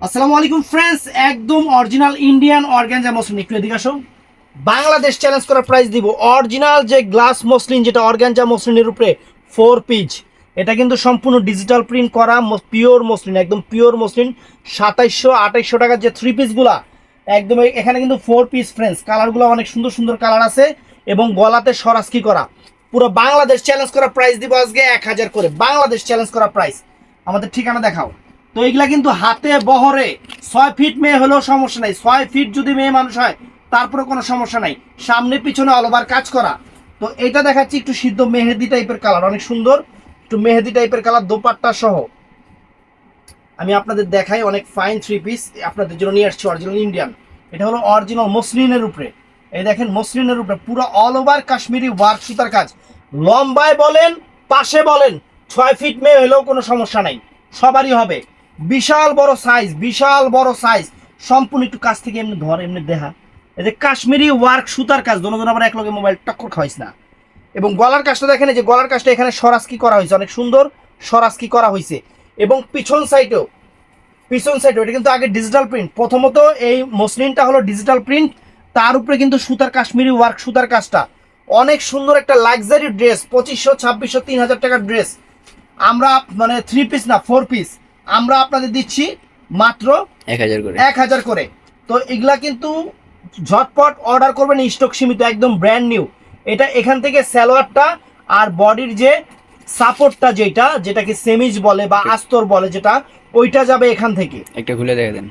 আসসালামু আলাইকুম ফ্রেন্ডস, একদম অরিজিনাল ইন্ডিয়ান অর্গানজা মসলিন। একটু এদিকে আসো। বাংলাদেশ চ্যালেঞ্জ করা প্রাইস দিব। অরিজিনাল যে গ্লাস মসলিন, যেটা অর্গানজা মসলিনের উপরে 4 পিস, এটা কিন্তু সম্পূর্ণ ডিজিটাল প্রিন্ট করা পিওর মসলিন, একদম পিওর মসলিন। 2700-2800 টাকার যে 3 পিসগুলা একদম এখানে কিন্তু 4 পিস ফ্রেন্ডস। কালারগুলো অনেক সুন্দর সুন্দর কালার আছে এবং গলাতে সরাসকি করা। পুরো বাংলাদেশ চ্যালেঞ্জ করা প্রাইস দিব আজকে 1000 করে। বাংলাদেশ চ্যালেঞ্জ করা প্রাইস। আমাদের ঠিকানা দেখাও। তো এগুলা কিন্তু হাতে বহরে 6 ফিট মেয়ে হলেও সমস্যা নাই, 6 ফিট যদি মেয়ে মানুষ হয় তারপরে কোনো সমস্যা নাই। সামনে পিছনে অল ওভার কাজ করা। তো এটা দেখাচ্ছি একটু সিদ্ধ মেহেদি টাইপের কালার, অনেক সুন্দর একটু মেহেদি টাইপের কালার, দোপাট্টা সহ আমি আপনাদের দেখাই। অনেক ফাইন 3 পিস আপনাদের জন্য নিয়ে আসছি, অরিজিনাল ইন্ডিয়ান। এটা হলো অরিজিনাল মসলিনের উপরে। এই দেখেন মসলিনের উপরে পুরো অল ওভার কাশ্মীরি ওয়ার্ক সুতার কাজ। লম্বায় বলেন পাশে বলেন 6 ফিট মেয়ে হলেও কোনো সমস্যা নাই, সবারই হবে। বিশাল বড় সাইজ, বিশাল বড় সাইজ। সম্পূর্ণ একটু কাছ থেকে এমনি ধর, এমনি দেখা। এই যে কাশ্মীরি ওয়ার্ক সুতার কাজ, দুজন আবার এক লগে মোবাইল টক্কর খাওয়াইস না। এবং গলার কাজটা দেখেন, এই যে গলার কাজটা এখানে সরাসকি করা হয়েছে, অনেক সুন্দর সরাসকি করা হয়েছে। এবং পিছন সাইডেও, এটা কিন্তু আগে ডিজিটাল প্রিন্ট। প্রথমত এই মসলিনটা হলো ডিজিটাল প্রিন্ট, তার উপরে কিন্তু সুতার কাশ্মীরি ওয়ার্ক সুতার কাজটা। অনেক সুন্দর একটা লাক্সারি ড্রেস, 2500, 2600, 3000 টাকার ড্রেস আমরা মানে 3 পিস না 4 পিস আমরা আপনাদের দিচ্ছি মাত্র 1000 করে। তো এগুলা কিন্তু ঝটপট অর্ডার করবেন, স্টক সীমিত, একদম ব্র্যান্ড নিউ। এটা এখান থেকে সালোয়ারটা আর বডির যে সাপোর্টটা, যেটাকে সেমিজ বলে বা আস্তর বলে, যেটা ওইটা যাবে এখান থেকে। একটা খুলে দেখে দেন।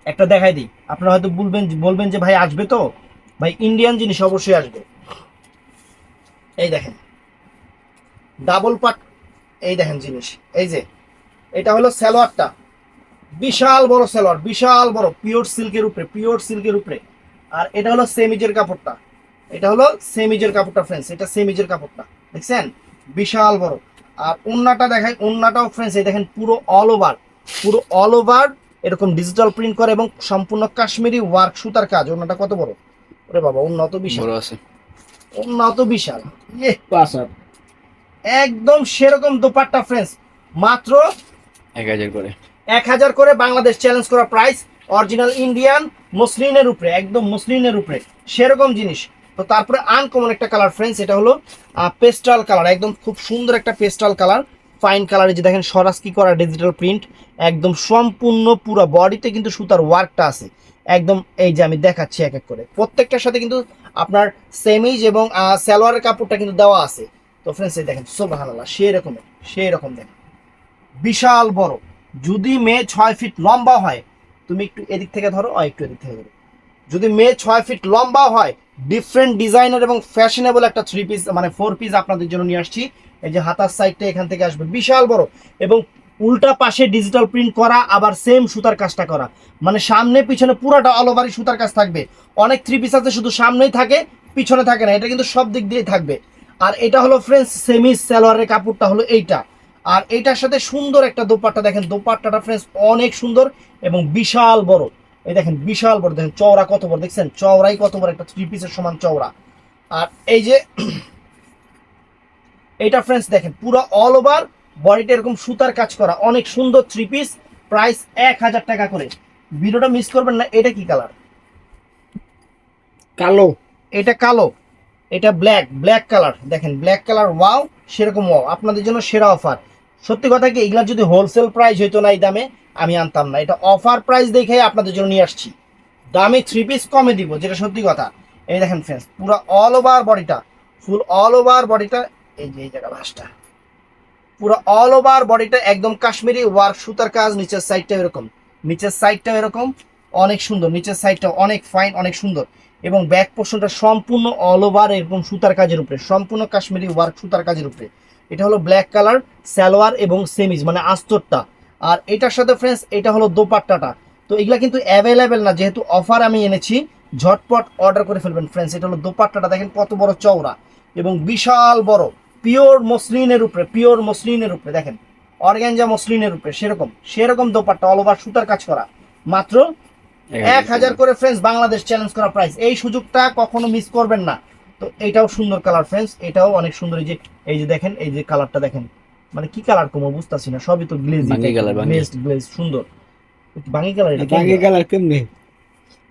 একটা দেখাই দিই, আপনারা হয়তো বলবেন যে ভাই আসবে তো। ভাই ইন্ডিয়ান জিনিস অবশ্যই আসবে। এই দেখেন ডাবল পাট, এই দেখেন জিনিস। এই যে এটা হলো সালোয়ারটা, বিশাল বড় সালোয়ার, বিশাল বড় পিওর সিল্কের উপরে, পিওর সিল্কের উপরে। আর এটা হলো সেমিজের কাপড়টা, এটা হলো সেমিজের কাপড়টা ফ্রেন্ডস, এটা সেমিজের কাপড়টা দেখছেন, বিশাল বড়। আর ওন্নাটা দেখাই, ওন্নাটাও ফ্রেন্ডস এই দেখেন পুরো অল ওভার, পুরো অল ওভার এরকম ডিজিটাল প্রিন্ট করে এবং সম্পূর্ণ কাশ্মীরি ওয়ার্ক সুতার কাজ। ওন্নাটা কত বড়, ওরে বাবা উন্নত বিশাল, বড় আছে। উন্নত বিশাল। একদম সেরকম দোপাট্টা ফ্রেন্ডস, মাত্র 1000 করে। 1000 করে। বাংলাদেশ চ্যালেঞ্জ করা প্রাইস, অরিজিনাল ইন্ডিয়ান মসলিনের উপরে, একদম মসলিনের উপরে সেরকম জিনিস। তো তারপরে আনকমন একটা কালার ফ্রেন্ডস, এটা হলো পেস্টাল কালার, একদম খুব সুন্দর একটা পেস্টাল কালার, ফাইন কালার। যে দেখেন সরাসকি করা ডিজিটাল প্রিন্ট, একদম সম্পূর্ণ পুরো বডিতে কিন্তু সুতার ওয়ার্কটা আছে একদম। এই যে আমি দেখাচ্ছি এক এক করে, প্রত্যেকটার সাথে কিন্তু আপনার সেমিজ এবং সালোয়ারের কাপড়টা কিন্তু দেওয়া আছে। তো ফ্রেন্ডস এই দেখেন সুবহানাল্লাহ, সেই রকম দেখেন বিশাল বড়। যদি মেয়ে 6 ফিট লম্বা হয়, তুমি একটু এদিক থেকে ধরো, একটু এদিক থেকে ধরো। যদি মেয়ে 6 ফিট লম্বা হয়, ডিফারেন্ট ডিজাইনার এবং ফ্যাশনেবল একটা 3 পিস মানে 4 পিস আপনাদের জন্য নিয়ে আসছি। এই যে হাতার সাইডটা এখান থেকে আসবে বিশাল বড় এবং উল্টা পাশে ডিজিটাল প্রিন্ট করা, আবার সেম সুতার কাজটা করা, মানে সামনে পিছনে পুরোটা অল ওভারই সুতার কাজ থাকবে। অনেক 3 পিস আছে শুধু সামনেই থাকে, পিছনে থাকে না, এটা কিন্তু সব দিক দিয়ে থাকবে। আর এটা হলো ফ্রেন্ডস সেমি সালোয়ারের কাপড়টা হলো এইটা। আর এইটার সাথে সুন্দর একটা দোপাট্টা, দেখেন দোপাট্টাটা ফ্রেন্ডস অনেক সুন্দর এবং বিশাল বড়। এই দেখেন বিশাল বড়, দেখেন চওড়া কত বড়, দেখছেন চওড়াই কত বড়, একটা 3 পিসের সমান চওড়া। আর এই যে এইটা ফ্রেন্ডস দেখেন পুরো অল ওভার বডিটা এরকম সুতার কাজ করা, অনেক সুন্দর 3 পিস, প্রাইস 1000 টাকা করে। ভিডিওটা মিস করবেন না। এটা কি কালার? কালো। এটা কালো, এটা ব্ল্যাক, ব্ল্যাক কালার দেখেন, ব্ল্যাক কালার। ওয়াও, সেরকম ওয়াও, আপনাদের জন্য সেরা অফার। সত্যি কথা কি, এগুলা যদি হোলসেল প্রাইস হইতো না এই দামে আমি আনতাম না। এটা অফার প্রাইস দেখে আপনাদের জন্য নিয়ে আসছি, দামে 3 পিস কমে দিব, যেটা সত্যি কথা। এই দেখেন ফ্রেন্ডস পুরো অল ওভার বডিটা, ফুল অল ওভার বডিটা, এই যে এই জায়গা ভাসটা, পুরো অল ওভার বডিটা একদম কাশ্মীরি ওয়ার্ক সুতার কাজ। নিচের সাইডটা এরকম, নিচের সাইডটা এরকম অনেক সুন্দর, নিচের সাইডটা অনেক ফাইন, অনেক সুন্দর। এবং ব্যাক পোর্শনটা সম্পূর্ণ অল ওভার এরকম সুতার কাজের উপরে, সম্পূর্ণ কাশ্মীরি ওয়ার্ক সুতার কাজের উপরে। এটা হলো ব্ল্যাক কালার সালোয়ার এবং সেমিজ মানে আস্তরটা। আর এটার সাথে ফ্রেন্ডস এটা হলো দোপাট্টাটা। তো এগুলা কিন্তু অ্যাভেলেবেল না, যেহেতু অফার আমি এনেছি, ঝটপট অর্ডার করে ফেলবেন ফ্রেন্ডস। এটা হলো দোপাট্টাটা, দেখেন কত বড় চওড়া এবং বিশাল বড়, পিওর মসলিনের উপরে, পিওর মসলিনের উপরে দেখেন, অর্গানজা মসলিনের উপরে সেরকম দোপাট্টা অল ওভার সুতার কাজ করা, মাত্র 1000 করে ফ্রেন্ডস। বাংলাদেশ চ্যালেঞ্জ করা প্রাইস, এই সুযোগটা কখনো মিস করবেন না। তো এটাও সুন্দর কালার ফ্রেন্ডস, এটাও অনেক সুন্দর। এই যে দেখেন, এই যে কালারটা দেখেন, মানে কি কালার কমো বুঝতাছি না, সবই তো গ্লেজি বাঙ্গি colour, বাঙ্গি। গ্লেজ সুন্দর। বাঙ্গি কালার, এটা বাকি কেমন? কালার কেমনে?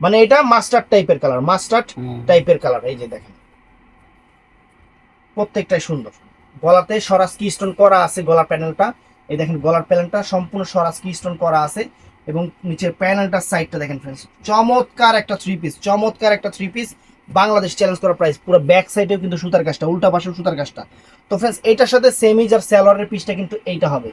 মানে এটা মাস্টার্ড টাইপের কালার, মাস্টার্ড হুম। টাইপের কালার। এই যে দেখেন প্রত্যেকটাই সুন্দর। গলাতে স্বরাজকি স্টোন করা আছে, গলার প্যানেলটা এই দেখেন, গলার প্যানেলটা সম্পূর্ণ স্বরাজকি স্টোন করা আছে এবং নিচের প্যানেলটার সাইডটা দেখেন ফ্রেন্ডস, চমৎকার একটা থ্রি পিস, চমৎকার একটা থ্রি পিস। বাংলাদেশ চ্যালেঞ্জ করা প্রাইস। পুরো ব্যাক সাইডেও কিন্তু সুতার কাজটা, উল্টা পাশেও সুতার কাজটা। তো ফ্রেন্ডস এটার সাথে সেমিজ আর সালোয়ারের পিসটা কিন্তু এইটা হবে,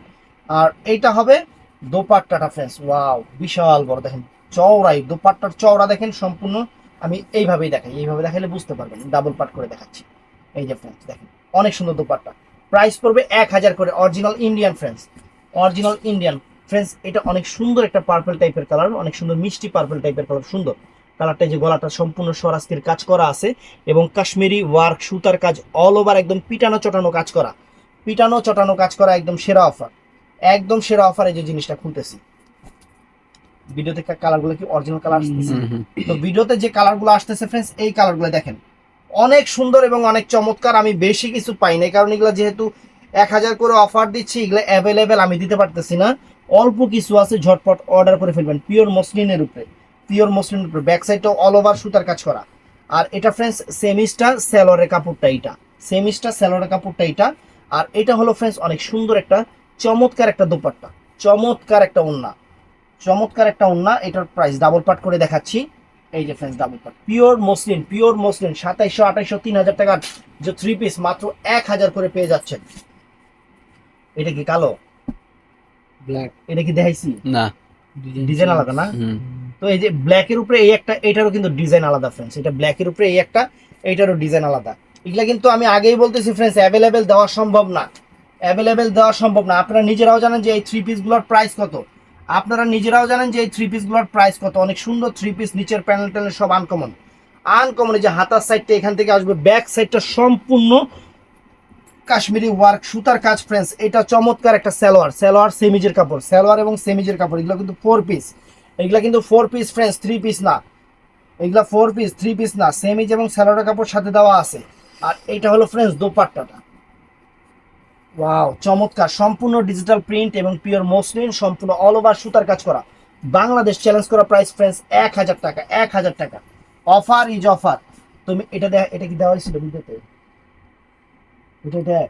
আর এইটা হবে দোপাট্টাটা ফ্রেন্ডস। ওয়াও, বিশাল বড় দেখেন, চওড়াই দোপাট্টার চওড়া দেখেন সম্পূর্ণ। আমি এইভাবেই দেখাই, এইভাবে দেখাইলে বুঝতে পারবেন, ডাবল পার্ট করে দেখাচ্ছি। এই যে ফ্রেন্ডস দেখেন, অনেক সুন্দর দোপাট্টা। প্রাইস পড়বে 1000 করে, original Indian friends, original Indian friends. এটা অনেক সুন্দর একটা পার্পল টাইপের কালার, অনেক সুন্দর মিষ্টি পার্পল টাইপের কালার, সুন্দর কালারটা। যে গলাটা সম্পূর্ণ স্বরাজকির কাজ করা আছে এবং কাশ্মীরি ওয়ার্ক সুতার কাজ অল ওভার, একদম পিটানো চটানো কাজ করা, পিটানো চটানো কাজ করা, একদম সেরা অফার, একদম সেরা অফার। এই যে জিনিসটা খুলতেছি, ভিডিওতে কালারগুলো কি অরিজিনাল কালার আসতেছে? তো ভিডিওতে যে কালারগুলো আসতেছে ফ্রেন্ডস, এই কালারগুলো দেখেন অনেক সুন্দর এবং অনেক চমৎকার। আমি বেশি কিছু পাই না, কারণ এগুলো যেহেতু 1000 করে অফার দিচ্ছি, এগুলো অ্যাভেলেবেল আমি দিতে পারতেছি না। অল্প কিছু আছে, ঝটপট অর্ডার করে ফেলবেন। পিওর মসলিনের উপরে, পিওর মসলিনের উপরে, ব্যাক সাইডটাও অল ওভার সুতার কাজ করা। আর এটা ফ্রেন্ডস সেমিস্টার স্যালোয়ারের কাপড়টা, এইটা সেমিস্টার স্যালোয়ারের কাপড়টা এইটা। আর এটা হলো ফ্রেন্ডস অনেক সুন্দর একটা চমৎকার একটা দোপাট্টা, চমৎকার একটা ওড়না, চমৎকার একটা ওড়না। এটার প্রাইস ডাবল পার্ট করে দেখাচ্ছি। এই যে friends double part, pure muslin, pure muslin, 2700 2800 3000 টাকার যে থ্রি পিস মাত্র 1000 করে পেয়ে যাচ্ছেন। এটা কি কালো? ব্ল্যাক এটা কি দেখাইছি? না। ডিজাইন আলাদা না? হুম। তো এই যে ব্ল্যাকের উপরে এই একটা, এটারও কিন্তু ডিজাইন আলাদা ফ্রেন্ডস। এটা ব্ল্যাকের উপরে এই একটা, এইটারও ডিজাইন আলাদা। এগুলা কিন্তু আমি আগেই বলতেছি ফ্রেন্ডস, অ্যাভেলেবেল দেওয়া সম্ভব না, অ্যাভেলেবেল দেওয়া সম্ভব না। আপনারা নিজেরাও জানেন যে এই থ্রি পিসগুলোর প্রাইস কত, আপনারা নিজেরাও জানেন যে এই থ্রি পিসগুলোর প্রাইস কত। অনেক সুন্দর থ্রি পিস, নিচের প্যানেল ট্যানেল সব আনকমন, আনকমন। এই যে হাতার সাইডটা এখান থেকে আসবে, ব্যাক সাইডটা সম্পূর্ণ কাশ্মীরি ওয়ার্ক সুতার কাজ ফ্রেন্ডস। এটা চমৎকার একটা সালোয়ার, সালোয়ার সেমিজের কাপড়, সালোয়ার এবং সেমিজের কাপড়। এগুলো কিন্তু ফোর পিস, এগুলা কিন্তু four piece friends, three piece না। এগুলা ফোর পিস, থ্রি পিস না, সেমিজ এবং সালোয়ারের কাপড় সাথে দেওয়া আছে। আর এটা হলো ফ্রেন্ডস দোপাট্টাটা। ওয়াও, চমৎকার, সম্পূর্ণ ডিজিটাল প্রিন্ট এবং পিওর মসলিন, সম্পূর্ণ অল ওভার সুতার কাজ করা। বাংলাদেশ চ্যালেঞ্জ করা প্রাইস ফ্রেন্ডস 1000 টাকা, 1000 টাকা। Offer is offer. তুমি এটা এটা কি দেওয়া হয়েছিল ভিডিওতে? এটা দেখ,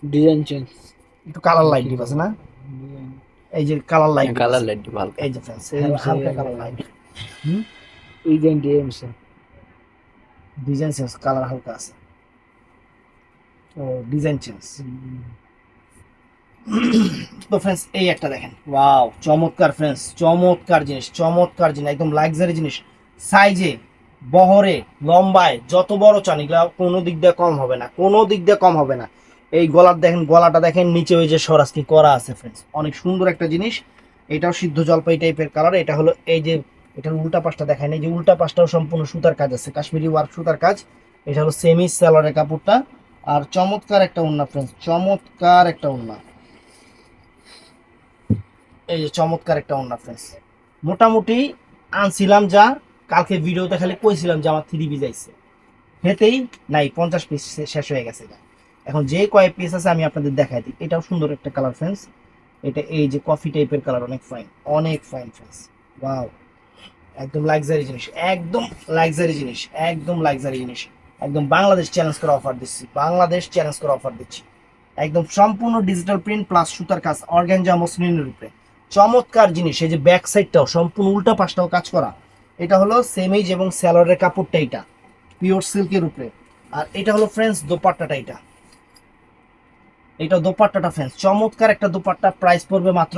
ডিজাইন চেঞ্জ। একটু কালার লাইট দিব আছে না? এই যে কালার লাইট, কালার লাইট ভালো। এই যে ফ্রেন্ডস হালকা কালার লাইট, ডিজাইন ডিএমসে ডিজাইন চেঞ্জ, কালার হালকা আছে, ও ডিজাইন চেঞ্জ। তো ফ্রেন্ডস এই একটা দেখেন, ওয়াও চমৎকার ফ্রেন্ডস, চমৎকার জিনিস, চমৎকার জিনিস, একদম লাক্সারি জিনিস। সাইজে, বহরে, লম্বায় যত বড় চান, এগুলা কোনো দিক দিয়ে কম হবে না, কোনো দিক দিয়ে কম হবে না। এই গলার দেখেন, গলাটা দেখেন, নিচে ওই যে স্বরাজকি করা আছে ফ্রেন্ডস, অনেক সুন্দর একটা জিনিস। এটাও সিদ্ধ জলপাই টাইপের কালার। এটা হলো এই যে, এটার উল্টা পাশটা দেখেন, এই যে উল্টা পাশটাও সম্পূর্ণ সুতার কাজ আছে, কাশ্মীরি ওয়ার্ক সুতার কাজ। এটা হলো সেমি সালোয়ারের কাপড়টা। আর চমৎকার একটা ওড়না ফ্রেন্ডস, চমৎকার একটা ওড়না। এই যে চমৎকার একটা ওড়না ফ্রেন্ডস। মোটামুটি আনছিলাম যা, কালকে ভিডিওতে খালি কইছিলাম যে আমার থ্রি পিস আইছে, হেতেই নাই 50 পিস শেষ হয়ে গেছে। এখন যে কয়েক পিস আছে আমি আপনাদের দেখাই দিই। এটাও সুন্দর একটা কালার ফ্রেন্ডস, এটা এই যে কফি টাইপের কালার, অনেক ফাইন, অনেক ফাইন ফ্রেন্ডস। ওয়াও, একদম লাক্সারি জিনিস, একদম লাক্সারি জিনিস, একদম লাক্সারি জিনিস। একদম বাংলাদেশ চ্যালেঞ্জ করে অফার দিচ্ছি, বাংলাদেশ চ্যালেঞ্জ করে অফার দিচ্ছি। একদম সম্পূর্ণ ডিজিটাল প্রিন্ট প্লাস সুতার কাজ, অর্গানজা মসলিনের উপরে, চমৎকার জিনিস। এই যে ব্যাক সাইডটাও সম্পূর্ণ উল্টা পাশটাও কাজ করা। এটা হলো সেমিজ এবং স্যালোয়ারের কাপড়টা, এটা পিওর সিল্কের উপরে। আর এটা হলো ফ্রেন্ডস দোপাট্টাটা, এটা দোপাট্টাটা ফ্রেন্ডস, চমৎকার একটা দোপাট্টা। প্রাইস পড়বে মাত্র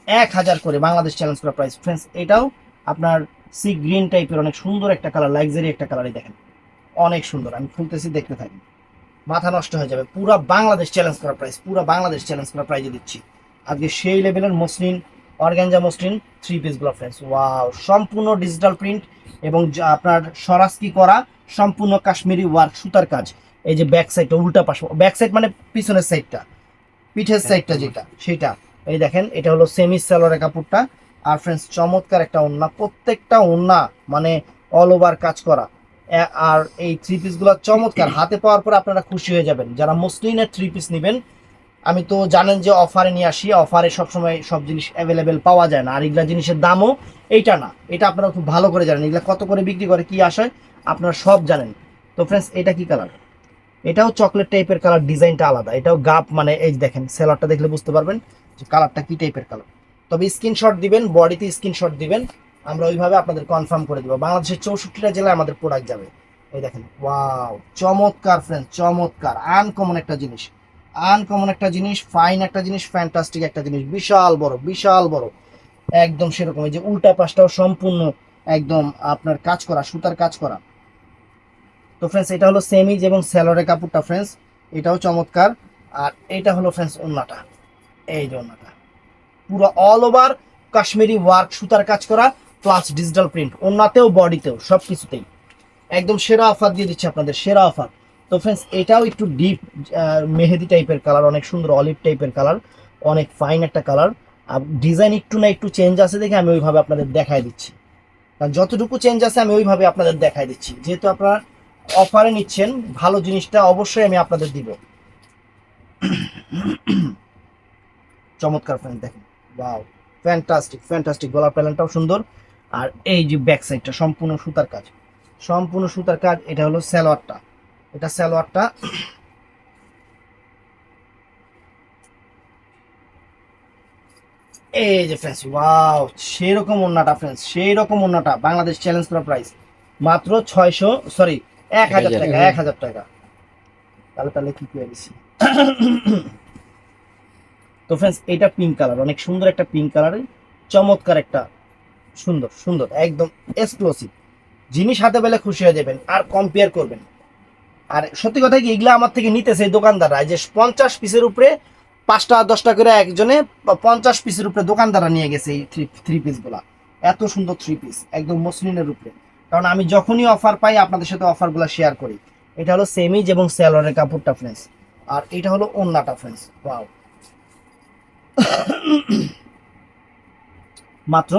1000 করে, বাংলাদেশ চ্যালেঞ্জ করা প্রাইস ফ্রেন্ডস। এটাও আপনার সি গ্রিন টাইপের, অনেক সুন্দর একটা কালার, লাক্সারি একটা কালারই দেখেন, অনেক সুন্দর। আমি খুলতেছি, দেখতে থাকি, মাথা নষ্ট হয়ে যাবে। পুরো বাংলাদেশ চ্যালেঞ্জ করা প্রাইস, পুরো বাংলাদেশ চ্যালেঞ্জ করা প্রাইজে দিচ্ছি আজকে সেই লেভেলের মসলিন, অর্গানজা মসলিন থ্রি পিসগুলো ফ্রেন্ডস। ওয়াও, সম্পূর্ণ ডিজিটাল প্রিন্ট এবং আপনার স্বরাজকি করা, সম্পূর্ণ কাশ্মীরি ওয়ার্ক সুতার কাজ। এই যে ব্যাক সাইডটা, উল্টা পাশ, ব্যাক সাইড মানে পিছনের সাইডটা, পিঠের সাইডটা যেটা, সেটা এই দেখেন। এটা হলো সেমি সালোয়ারের কাপড়টা। আর ফ্রেন্ডস চমৎকার একটা ওড়না, প্রত্যেকটা ওড়না মানে অল ওভার কাজ করা। আর এই থ্রি পিসগুলো চমৎকার, হাতে পাওয়ার পর আপনারা খুশি হয়ে যাবেন। যারা মসলিনের থ্রি পিস নেবেন আমি তো জানেন যে অফারে নিয়ে আসি, অফারে সবসময় সব জিনিস অ্যাভেলেবেল পাওয়া যায় না, আর এগুলা জিনিসের দামও এইটা না, এটা আপনারা খুব ভালো করে জানেন এগুলা কত করে বিক্রি করে কি আসায় আপনারা সব জানেন। তো ফ্রেন্ডস এটা কি কালার, এটাও চকলেট টাইপের কালার, ডিজাইনটা আলাদা, এটাও গাপ মানে এই যে দেখেন সেলারটা দেখলে বুঝতে পারবেন যে কালারটা কি টাইপের কালার। তবে স্ক্রিনশট দিবেন, বডিতে স্ক্রিনশট দিবেন, আমরা ওইভাবে আপনাদের কনফার্ম করে দিব। বাংলাদেশের 64টা জেলায় আমাদের প্রোডাক্ট যাবে। এই দেখেন ওয়াও, চমৎকার ফ্রেন্ডস, চমৎকার, আনকমন একটা জিনিস, আনকমন একটা জিনিস, ফাইন একটা জিনিস, ফ্যান্টাস্টিক একটা জিনিস, বিশাল বড় বিশাল বড়, একদম সেরকম। এই যে উল্টা পাশটাও সম্পূর্ণ একদম আপনার কাজ করা, সুতার কাজ করা। তো ফ্রেন্ডস এটা হলো সেমিজ এবং স্যালোয়ারের কাপড়টা ফ্রেন্ডস, এটাও চমৎকার। আর এটা হলো ফ্রেন্ডস ওন্নাটা, এই যে ওন্নাটা পুরো অল ওভার কাশ্মীরি ওয়ার্ক সুতার কাজ করা প্লাস ডিজিটাল প্রিন্ট, ওন্নাতেও বডিতেও সব কিছুতেই একদম সেরা অফার দিয়ে দিচ্ছে আপনাদের, সেরা অফার। তো ফ্রেন্ডস এটাও একটু ডিপ মেহেদি টাইপের কালার, অনেক সুন্দর অলিভ টাইপের কালার, অনেক ফাইন একটা কালার। আর ডিজাইন একটু না একটু চেঞ্জ আছে দেখে আমি ওইভাবে আপনাদের দেখাই দিচ্ছি, কারণ যতটুকু চেঞ্জ আছে আমি ওইভাবে আপনাদের দেখাই দিচ্ছি, যেহেতু আপনারা অফারে নিচ্ছেন ভালো জিনিসটা অবশ্যই আমি আপনাদের দিব। চমৎকার ফ্রেন্ড দেখেন, ওয়াও, ফ্যান্টাস্টিক ফ্যান্টাস্টিক, গলার প্যালেনটাও সুন্দর। আর এই যে ব্যাক সাইডটা সম্পূর্ণ সুতার কাজ, সম্পূর্ণ সুতার কাজ। এটা হলো সালোয়ারটা, এটা সালোয়ারটা, এই যে ফ্রেন্ডস ওয়াও, সেই রকম ওন্নাটা ফ্রেন্ডস, সেই রকম ওন্নাটা, বাংলাদেশ চ্যালেঞ্জ করা প্রাইস মাত্র 600, সরি 1000 টাকা, 1000 টাকা। তাহলে তাহলে কি করে দিছি। তো ফ্রেন্ডস এটা পিঙ্ক কালার, অনেক সুন্দর একটা পিঙ্ক কালারের, চমৎকার একটা সুন্দর সুন্দর একদম এক্সক্লুসিভ জিনিস, হাতে পেলে খুশি হয়ে যাবেন আর কম্পেয়ার করবেন। আর সত্যি কথা কি এগুলা আমার থেকে নিতেছে এই দোকানদাররা, এই যে 50 পিসের উপরে 5টা 10টা করে একজনে 50 পিসের উপরে দোকানদাররা নিয়ে গেছে এই থ্রি পিস গুলা, এত সুন্দর থ্রি পিস একদম মসলিনের উপরে। কারণ আমি যখনই অফার পাই আপনাদের সাথে অফারগুলো শেয়ার করি। এটা হলো সেমিজ এবং স্যালোয়ারের কাপড়টা ফ্রেন্ডস, আর এটা হলো ওন্নাটা ফ্রেন্ডস, ওয়াও, মাত্র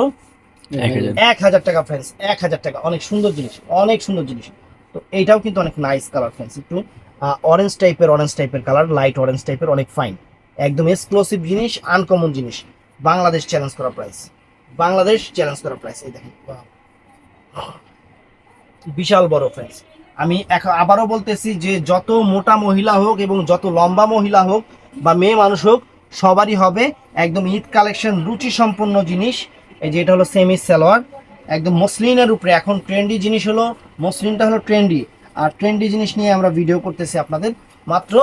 1000 টাকা ফ্রেন্ডস, 1000 টাকা, অনেক সুন্দর জিনিস, অনেক সুন্দর জিনিস। তো এইটাও কিন্তু অনেক নাইস কালার ফ্রেন্ডস, একটু অরেঞ্জ টাইপের কালার, লাইট অরেঞ্জ টাইপের, অনেক ফাইন, একদম এক্সক্লুসিভ জিনিস, আনকমন জিনিস, বাংলাদেশ চ্যালেঞ্জ করা প্রাইস, বাংলাদেশ চ্যালেঞ্জ করা প্রাইস। এই দেখেন wow, বিশাল বড় ফ্রেন্ডস। আমি এখন আবারও বলতেছি যে যত মোটা মহিলা হোক এবং যত লম্বা মহিলা হোক বা মেয়ে মানুষ হোক সবারই হবে একদম ঈদ কালেকশন, রুচি সম্পন্ন জিনিস। এই যে এটা হলো সেমি সালোয়ার, একদম মসলিনের উপরে, এখন ট্রেন্ডি জিনিস হলো মসলিনটা, হলো ট্রেন্ডি, আর ট্রেন্ডি জিনিস নিয়ে আমরা ভিডিও করতেছি আপনাদের, মাত্র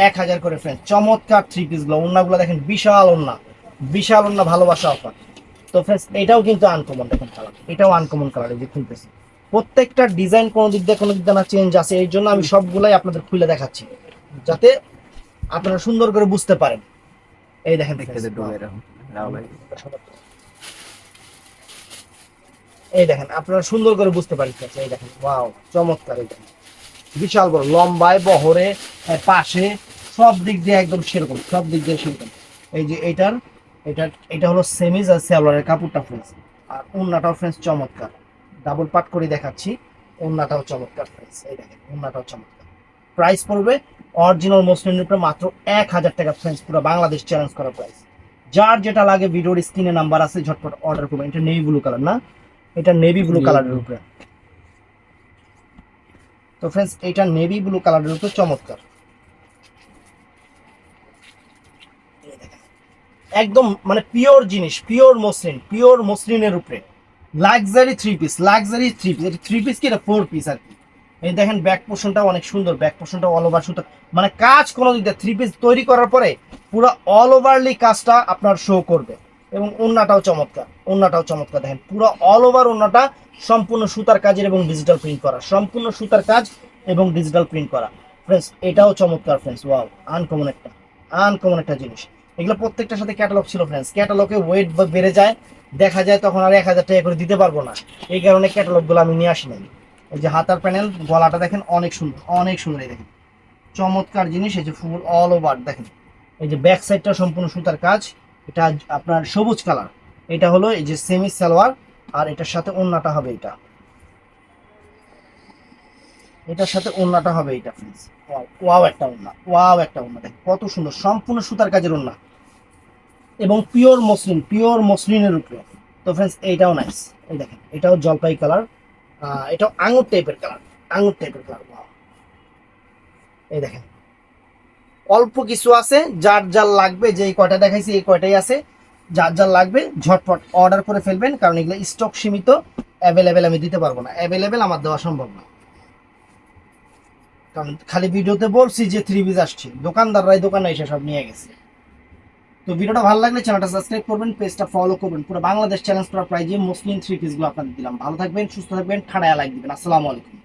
1000 করে ফ্রেন্ডস। চমৎকার থ্রি পিসগুলো, ওন্নাগুলো দেখেন বিশাল ওন্না, বিশাল ওন্না, ভালোবাসা অফার। তো ফ্রেন্ডস এটাও কিন্তু আনকমন, দেখেন কালার, এটাও আনকমন কালার, এই যে খুলতেছি, প্রত্যেকটা ডিজাইন কোনো দিক দিয়ে কোনো দিক দিয়ে না চেঞ্জ আছে, এই জন্য আমি সবগুলাই আপনাদের খুলে দেখাচ্ছি যাতে আপনারা সুন্দর করে বুঝতে পারেন। এই দেখেন এই দেখেন আপনারা সুন্দর করে বুঝতে পারেন, এই দেখেন ওয়াও, চমৎকার, এই দেখেন বিশাল বড়, লম্বায় বহরে পাশে সব দিক দিয়ে একদম সেরকম, সব দিক দিয়ে সেরকম। এই যে এটা হলো সেমিজ আর সালোয়ারের কাপড়টা ফ্রেন্ডস, আর ওন্নাটাও ফ্রেন্ডস চমৎকার, ডাবল পাট করে দেখাচ্ছি, ওন্নাটাও চমৎকার ফ্রেন্ডস, এই দেখেন ওন্নাটাও চমৎকার। প্রাইস পড়বে অরিজিনাল মসলিনের উপরে মাত্র 1000 টাকা ফ্রেন্ডস, পুরো বাংলাদেশ চ্যালেঞ্জ করা প্রাইস। যার যেটা লাগে ভিডিওর স্ক্রিনে নাম্বার আছে, ঝটপট অর্ডার করবেন। এটা নেভি ব্লু কালার না, এটা নেভি ব্লু কালারের উপরে। তো ফ্রেন্ডস এটা নেভি ব্লু কালারের উপরে চমৎকার, একদম মানে পিওর জিনিস, পিওর মসলিন, পিওর মসলিনের উপরে luxury three piece, luxury three piece. এটা থ্রি পিস কি, এটা 4 পিস আর কি। এই দেখেন ব্যাক পোর্শনটা অনেক সুন্দর, ব্যাক পোর্শনটা অল ওভার সুতা, মানে কাজ কোনো দিক দিয়ে থ্রি পিস তৈরি করার পরে পুরো অল ওভারলি কাজটা আপনার শো করবে। এবং ওন্নাটাও চমৎকার, ওন্নাটাও চমৎকার, দেখেন পুরো অল ওভার ওন্নাটা সম্পূর্ণ সুতার কাজের এবং ডিজিটাল প্রিন্ট করা, সম্পূর্ণ সুতার কাজ এবং ডিজিটাল প্রিন্ট করা ফ্রেন্ডস, এটাও চমৎকার ফ্রেন্ডস, ওয়াও, আনকমন একটা, আনকমন একটা জিনিস। এগুলো প্রত্যেকটার সাথে ক্যাটালগ ছিল ফ্রেন্ডস, ক্যাটালগে ওয়েট বেড়ে যায়, দেখা যায় তখন আর 1000 টাকা করে দিতে পারবো না, এই কারণে ক্যাটালগুলো আমি নিয়ে আসি নাই। এই যে হাতার প্যানেল, গলাটা দেখেন অনেক সুন্দর, অনেক সুন্দর, এই দেখেন চমৎকার জিনিস। এই যে ফুল অল ওভার দেখেন, এই যে ব্যাক সাইডটা সম্পূর্ণ সুতার কাজ, এটা আপনার সবুজ কালার, এটা হলো এই যে সেমি সালোয়ার, আর এটার সাথে ওন্নাটা হবে এটা, এটার সাথে ওড়নাটা হবে এইটা ফ্রেন্ডস। ওয়াও একটা ওড়না, ওয়াও একটা ওড়না, দেখেন কত সুন্দর, সম্পূর্ণ সুতার কাজের ওড়না এবং পিওর মসলিনের উপরে। তো ফ্রেন্ডস এইটাও নাইস, এই দেখেন এটাও জলপাই কালার, এটাও আঙুর টাইপের কালার, আঙুর টাইপের কালার। এই দেখেন অল্প কিছু আছে, যার যার লাগবে, যেই কয়টা দেখাইছি এই কয়টাই আছে, যার যার লাগবে ঝটপট অর্ডার করে ফেলবেন, কারণ এগুলো স্টক সীমিত, অ্যাভেলেবেল আমি দিতে পারবো না, অ্যাভেলেবেল আমার দেওয়া সম্ভব না, কারণ খালি ভিডিওতে বলছি যে 3 পিস আসছে, দোকানদাররাই দোকানে এসে সব নিয়ে গেছে। তো ভিডিওটা ভালো লাগলে চ্যানেলটা সাবস্ক্রাইব করবেন, পেজটা ফলো করবেন। পুরো বাংলাদেশ চ্যালেঞ্জ করার প্রাইজে মসলিন 3 পিসগুলো আপনাদের দিলাম। ভালো থাকবেন, সুস্থ থাকবেন, ঠাড়ায় লাইক দিবেন। আসসালামু আলাইকুম।